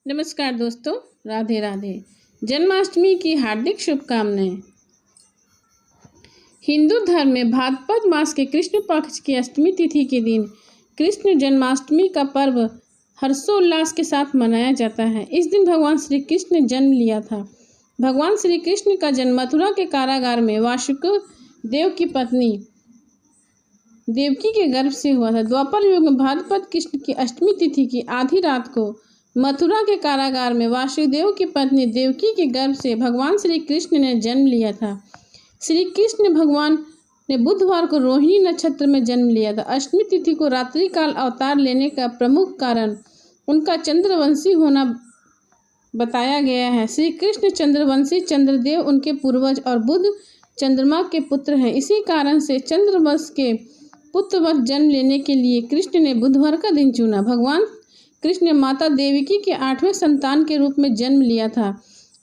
नमस्कार दोस्तों, राधे राधे। जन्माष्टमी की हार्दिक शुभकामनाएं। हिंदू धर्म में भाद्रपद मास के कृष्ण पक्ष की अष्टमी तिथि के दिन कृष्ण जन्माष्टमी का पर्व हर्षोल्लास के साथ मनाया जाता है। इस दिन भगवान श्री कृष्ण ने जन्म लिया था। भगवान श्री कृष्ण का जन्म मथुरा के कारागार में वासुदेव देव की पत्नी देवकी के गर्भ से हुआ था। द्वापर युग में भाद्रपद कृष्ण की अष्टमी तिथि की आधी रात को मथुरा के कारागार में वासुदेव की पत्नी देवकी के गर्भ से भगवान श्री कृष्ण ने जन्म लिया था। श्री कृष्ण भगवान ने बुधवार को रोहिणी नक्षत्र में जन्म लिया था। अष्टमी तिथि को रात्रि काल अवतार लेने का प्रमुख कारण उनका चंद्रवंशी होना बताया गया है। श्री कृष्ण चंद्रवंशी, चंद्रदेव उनके पूर्वज और बुध चंद्रमा के पुत्र हैं। इसी कारण से चंद्रवंश के पुत्रवत जन्म लेने के लिए कृष्ण ने बुधवार का दिन चुना। भगवान कृष्ण ने माता देवकी के 8वें संतान के रूप में जन्म लिया था।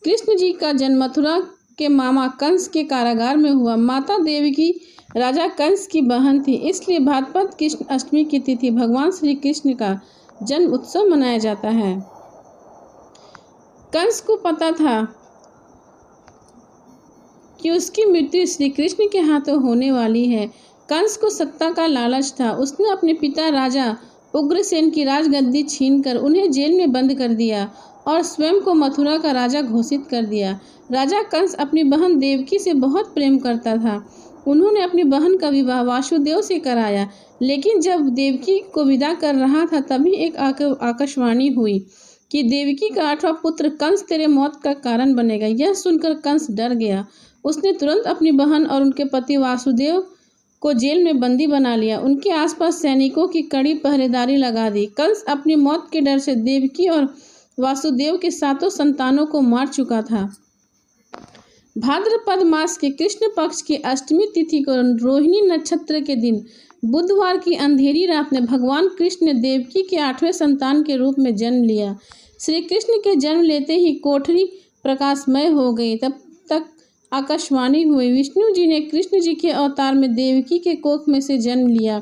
कृष्ण जी का जन्म मथुरा के मामा कंस के कारागार में हुआ। माता देवकी राजा कंस की बहन थी, इसलिए भाद्रपद कृष्ण अष्टमी की तिथि भगवान श्री कृष्ण का जन्म उत्सव मनाया जाता है। कंस को पता था कि उसकी मृत्यु श्री कृष्ण के हाथों होने वाली है। कंस को सत्ता का लालच था। उसने अपने पिता राजा उग्रसेन की राजगद्दी छीनकर उन्हें जेल में बंद कर दिया और स्वयं को मथुरा का राजा घोषित कर दिया। राजा कंस अपनी बहन देवकी से बहुत प्रेम करता था। उन्होंने अपनी बहन का विवाह वासुदेव से कराया, लेकिन जब देवकी को विदा कर रहा था तभी एक आकाशवाणी हुई कि देवकी का 8वां पुत्र कंस तेरे मौत का कारण बनेगा। यह सुनकर कंस डर गया। उसने तुरंत अपनी बहन और उनके पति वासुदेव को जेल में बंदी बना लिया। उनके आसपास सैनिकों की कड़ी पहरेदारी लगा दी। कंस अपनी मौत के डर से देवकी और वासुदेव के 7 संतानों को मार चुका था। भाद्रपद मास के कृष्ण पक्ष की अष्टमी तिथि को रोहिणी नक्षत्र के दिन बुधवार की अंधेरी रात में भगवान कृष्ण ने देवकी के 8वें संतान के रूप में जन्म लिया। श्री कृष्ण के जन्म लेते ही कोठरी प्रकाशमय हो गई। तब तक आकाशवाणी हुई, विष्णु जी ने कृष्ण जी के अवतार में देवकी के कोख में से जन्म लिया।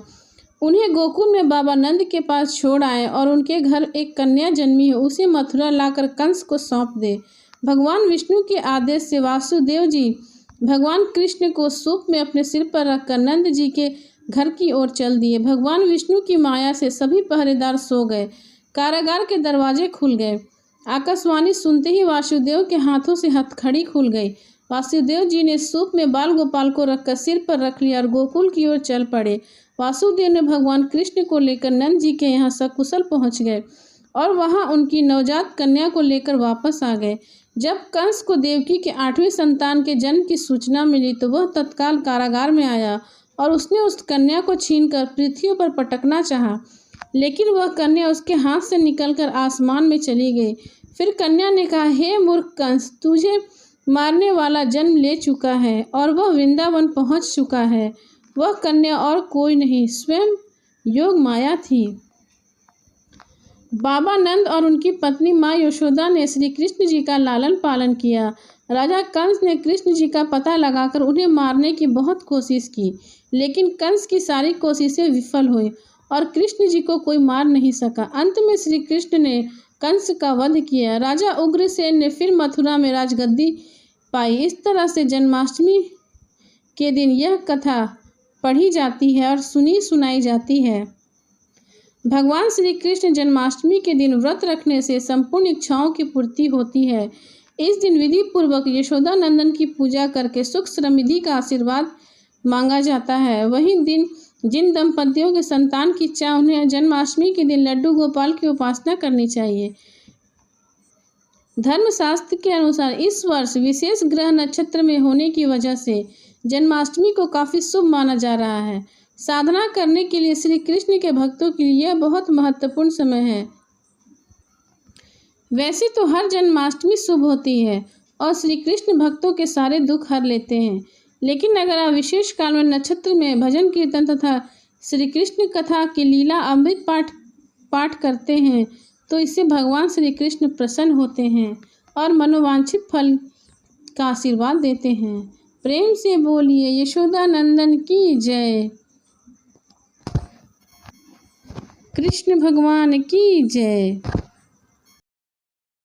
उन्हें गोकुल में बाबा नंद के पास छोड़ आए और उनके घर एक कन्या जन्मी है, उसे मथुरा लाकर कंस को सौंप दे। भगवान विष्णु के आदेश से वासुदेव जी भगवान कृष्ण को सूप में अपने सिर पर रखकर नंद जी के घर की ओर चल दिए। भगवान विष्णु की माया से सभी पहरेदार सो गए। कारागार के दरवाजे खुल गए। आकाशवाणी सुनते ही वासुदेव के हाथों से हथकड़ी खुल गई। वासुदेव जी ने सूप में बाल गोपाल को रखकर सिर पर रख लिया और गोकुल की ओर चल पड़े। वासुदेव ने भगवान कृष्ण को लेकर नंद जी के यहाँ सकुशल पहुँच गए और वहाँ उनकी नवजात कन्या को लेकर वापस आ गए। जब कंस को देवकी के 8वें संतान के जन्म की सूचना मिली तो वह तत्काल कारागार में आया और उसने उस कन्या को छीनकर पृथ्वी पर पटकना चाहा, लेकिन वह कन्या उसके हाथ से निकलकर आसमान में चली गई। फिर कन्या ने कहा, हे मूर्ख कंस, तुझे मारने वाला जन्म ले चुका है और वह वृंदावन पहुंच चुका है। वह कन्या और कोई नहीं, स्वयं योग माया थी। बाबा नंद और उनकी पत्नी माँ यशोदा ने श्री कृष्ण जी का लालन पालन किया। राजा कंस ने कृष्ण जी का पता लगाकर उन्हें मारने की बहुत कोशिश की, लेकिन कंस की सारी कोशिशें विफल हुई और कृष्ण जी को कोई मार नहीं सका। अंत में श्री कृष्ण ने कंस का वध किया। राजा उग्रसेन ने फिर मथुरा में राजगद्दी पाई। इस तरह से जन्माष्टमी के दिन यह कथा पढ़ी जाती है और सुनाई जाती है। भगवान श्री कृष्ण जन्माष्टमी के दिन व्रत रखने से संपूर्ण इच्छाओं की पूर्ति होती है। इस दिन विधि पूर्वक यशोदा नंदन की पूजा करके सुख समृद्धि का आशीर्वाद मांगा जाता है। वही दिन जिन दंपतियों के संतान की इच्छा, उन्हें जन्माष्टमी के दिन लड्डू गोपाल की उपासना करनी चाहिए। धर्मशास्त्र के अनुसार इस वर्ष विशेष ग्रह नक्षत्र में होने की वजह से जन्माष्टमी को काफी शुभ माना जा रहा है। साधना करने के लिए श्री कृष्ण के भक्तों के लिए यह बहुत महत्वपूर्ण समय है। वैसे तो हर जन्माष्टमी शुभ होती है और श्री कृष्ण भक्तों के सारे दुख हर लेते हैं, लेकिन अगर आप विशेष काल में नक्षत्र में भजन कीर्तन तथा श्री कृष्ण कथा की लीला अमृत पाठ करते हैं तो इससे भगवान श्री कृष्ण प्रसन्न होते हैं और मनोवांछित फल का आशीर्वाद देते हैं। प्रेम से बोलिए यशोदा नंदन की जय, कृष्ण भगवान की जय।